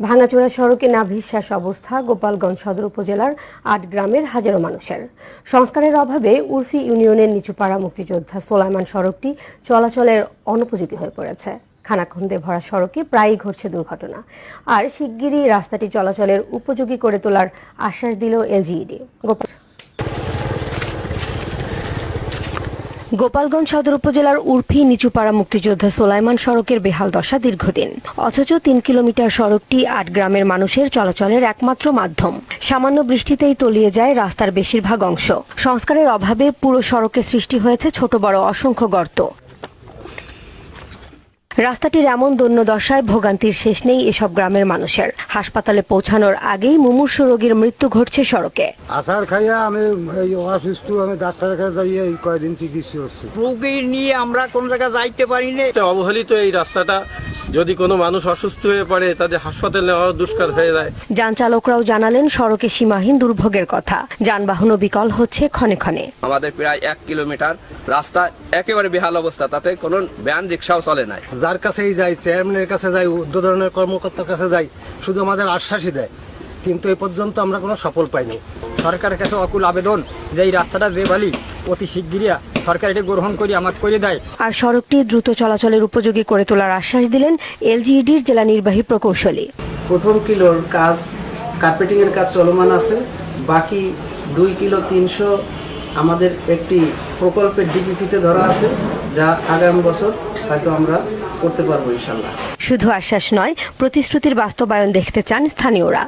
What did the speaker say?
ভাঙাচোরা সড়কে নাভিশ্বাস অবস্থা গোপালগঞ্জ সদর উপজেলার ৮ গ্রামের হাজারো মানুষের। সংস্কারের অভাবে উর্ফি ইউনিয়নের নিচুপাড়া মুক্তিযোদ্ধা সোলাইমান সড়কটি চলাচলের অনুপযোগী হয়ে পড়েছে। খানাখন্দে ভরা সড়কে প্রায়ই ঘটছে দুর্ঘটনা। আর শিগগিরই রাস্তাটি চলাচলের উপযোগী করে তোলার আশ্বাস দিল এলজিইডি। গোপালগঞ্জ সদর উপজেলার উর্ফি নিচুপাড়া মুক্তিযোদ্ধা সোলাইমান সড়কের বেহাল দশা দীর্ঘদিন, অথচ ৩ কিলোমিটার সড়কটি ৮ গ্রামের মানুষের চলাচলের একমাত্র মাধ্যম। সামান্য বৃষ্টিতেই তলিয়ে যায় রাস্তার বেশিরভাগ অংশ। সংস্কারের অভাবে পুরো সড়কে সৃষ্টি হয়েছে ছোট বড় অসংখ্য গর্ত। রাস্তাটির এমন দৈন্য দশায় ভোগান্তির শেষ নেই এসব গ্রামের মানুষের। হাসপাতালে পৌঁছানোর আগেই মুমূর্ষু রোগীর মৃত্যু ঘটছে সড়কে। আসার খাইয়া আমি অসুস্থ, আমি ডাক্তারের কাছে যাই এই কয়েকদিন চিকিৎসা হচ্ছে। রোগী নিয়ে আমরা কোন জায়গায় যাইতে পারি না। অবহেলিত এই রাস্তাটা, যদি কোনো মানুষ অসুস্থ হয়ে পড়ে তাদের হাসপাতালে নেওয়া দুষ্কর হয়ে যায়। যান চালকরাও জানালেন সড়কে সীমাহীন দুর্ভোগের কথা। যানবাহনও বিকল হচ্ছে ক্ষণে ক্ষণে। আমাদের প্রায় 1 কিলোমিটার রাস্তা একেবারে বেহাল অবস্থা, তাতে কোনো ভ্যান রিক্সাও চলে না। যার কাছেই যাই, চেয়ারম্যানের কাছে যাই, উদ্বোধনের কর্মকর্তার কাছে যাই, শুধু আমাদের আশ্বাসই দেয়, কিন্তু এই পর্যন্ত আমরা কোনো সফল পাইনি। সরকারের কাছে অকুল আবেদন যে এই রাস্তাটা বেবালি অতি শিগগিরই সরকার এটা গ্রহণ করে আমাকে করে দেয়। আর সড়কটি দ্রুত চলাচলের উপযোগী করে তোলার আশ্বাস দিলেন এলজিইডির জেলা নির্বাহী প্রকৌশলী। প্রথম কিলোর কাজ, কার্পেটিং এর কাজ চলমান আছে। বাকি 2 কিলো 300 আমাদের একটি প্রকল্পের ডিপিপিতে ধরা আছে, যা আগামী বছর হয়তো আমরা করতে পারবো ইনশাল্লাহ। শুধু আশ্বাস নয়, প্রতিশ্রুতির বাস্তবায়ন দেখতে চান স্থানীয়রা।